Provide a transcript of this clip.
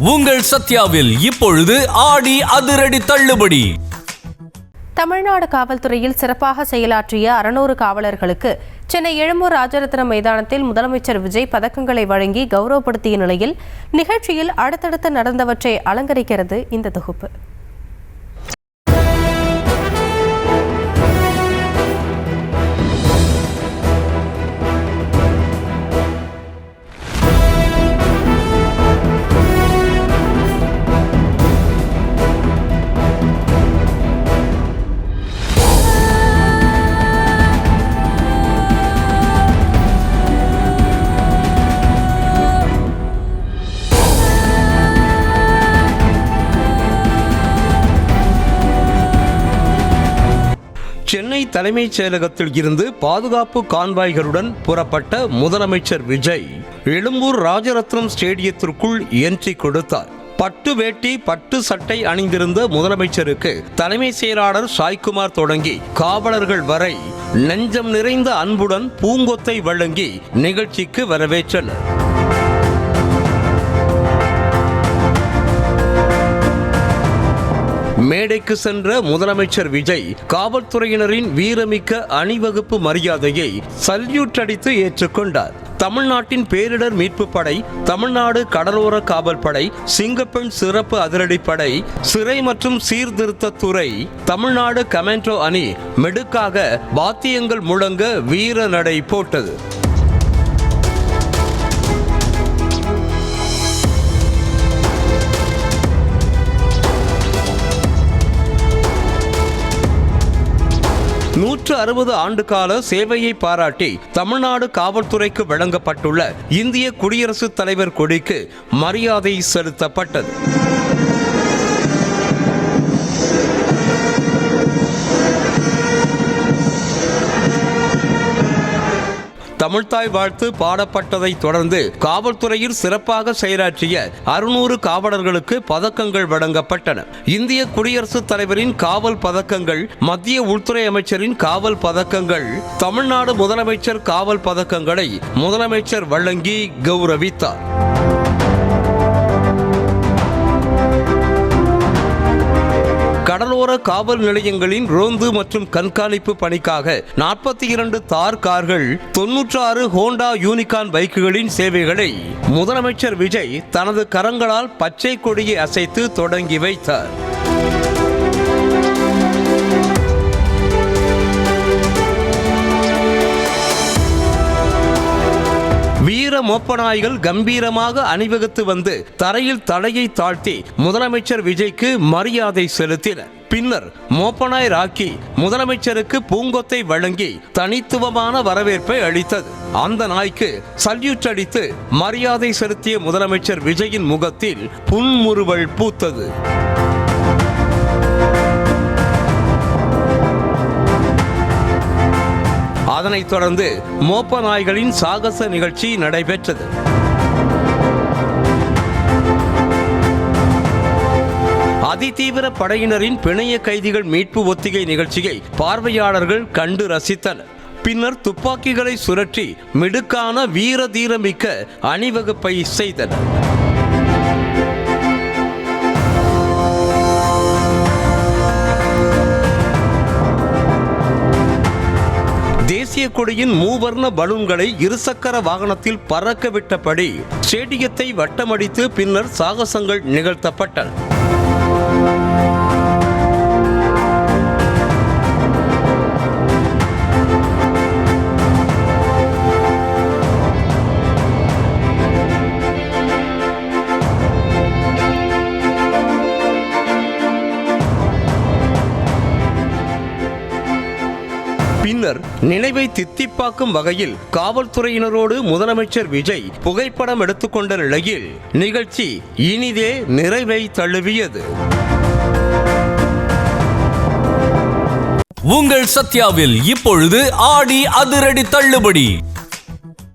உங்கள் சத்யாவில் இப்பொழுது ஆடி அதிரடி தள்ளுபடி. தமிழ்நாடு காவல்துறையில் சிறப்பாக செயலாற்றிய 600 காவலர்களுக்கு சென்னை எழும்பூர் ராஜரத்னம் மைதானத்தில் முதலமைச்சர் விஜய் பதக்கங்களை வழங்கி கௌரவப்படுத்திய நிலையில் நிகழ்ச்சியில் அடுத்தடுத்து நடந்தவற்றை அலங்கரிக்கிறது இந்த தொகுப்பு. சென்னை தலைமைச் செயலகத்தில் இருந்து பாதுகாப்பு கான்வாய்களுடன் புறப்பட்ட முதலமைச்சர் விஜய் எழும்பூர் ராஜரத்னம் ஸ்டேடியத்திற்குள் என்ட்ரி கொடுத்தார். பட்டு வேட்டி பட்டு சட்டை அணிந்திருந்த முதலமைச்சருக்கு தலைமை செயலாளர் சாய்குமார் தொடங்கி காவலர்கள் வரை நெஞ்சம் நிறைந்த அன்புடன் பூங்கொத்தை வழங்கி நிகழ்ச்சிக்கு வரவேற்றனர். மேடைக்கு சென்ற முதலமைச்சர் விஜய் காவல்துறையினரின் வீரமிக்க அணிவகுப்பு மரியாதையை சல்யூட் அடித்து ஏற்றுக்கொண்டார். தமிழ்நாட்டின் பேரிடர் மீட்பு படை, தமிழ்நாடு கடலோர காவல் படை, சிங்கப்பெண் சிறப்பு அதிரடிப்படை, சிறை மற்றும் சீர்திருத்தத்துறை, தமிழ்நாடு கமாண்டோ அணி மெடுக்காக வாத்தியங்கள் முழங்க வீர நடை போட்டது. நூற்று 60 ஆண்டு கால சேவையை பாராட்டி தமிழ்நாடு காவல்துறைக்கு வழங்கப்பட்டுள்ள இந்திய குடியரசுத் தலைவர் கொடிக்கு மரியாதை செலுத்தப்பட்டது. தமிழ்தாய் வாழ்த்து பாடப்பட்டதை தொடர்ந்து காவல்துறையில் சிறப்பாக செயலாற்றிய 600 காவலர்களுக்கு பதக்கங்கள் வழங்கப்பட்டன. இந்திய குடியரசுத் தலைவரின் காவல் பதக்கங்கள், மத்திய உள்துறை அமைச்சரின் காவல் பதக்கங்கள், தமிழ்நாடு முதலமைச்சர் காவல் பதக்கங்களை முதலமைச்சர் வழங்கி கௌரவித்தார். கடலோர காவல் நிலையங்களின் ரோந்து மற்றும் கண்காணிப்பு பணிக்காக 42 தார் கார்கள், 96 ஹோண்டா யூனிகார்ன் பைக்குகளின் சேவைகளை முதலமைச்சர் விஜய் தனது கரங்களால் பச்சை கொடியை அசைத்து தொடங்கி வைத்தார். வீர மோப்பநாய்கள் கம்பீரமாக அணிவகுத்து வந்து தரையில் தலையை தாழ்த்தி முதலமைச்சர் விஜய்க்கு மரியாதை செலுத்தினர். பின்னர் மோப்பநாய் ராக்கி முதலமைச்சருக்கு பூங்கொத்தை வழங்கி தனித்துவமான வரவேற்பை அளித்தது. அந்த நாய்க்கு சல்யூட் அடித்து மரியாதை செலுத்திய முதலமைச்சர் விஜயின் முகத்தில் புன்முறுவல் பூத்தது. அதனைத் தொடர்ந்து மோப்ப நாய்களின் சாகச நிகழ்ச்சி நடைபெற்றது. அதிதீவிர படையினரின் பிணைய கைதிகள் மீட்பு ஒத்திகை நிகழ்ச்சியை பார்வையாளர்கள் கண்டு ரசித்தனர். பின்னர் துப்பாக்கிகளை சுழற்றி மிடுக்கான வீர தீரமிக்க அணிவகுப்பை செய்தனர். தேசிய கொடியின் மூவர்ண பலூன்களை இருசக்கர வாகனத்தில் பறக்க விட்டபடி ஸ்டேடியத்தை வட்டமடித்து பின்னர் சாகசங்கள் நிகழ்த்தப்பட்டன. பின்னர் நினைவை தித்திப்பாக்கும் வகையில் காவல்துறையினரோடு முதலமைச்சர் விஜய் புகைப்படம் எடுத்துக்கொண்ட நிலையில் நிகழ்ச்சி இனிதே நிறைவை தழுவியது. உங்கள் சத்யாவில் இப்பொழுது ஆடி அதிரடி தள்ளுபடி.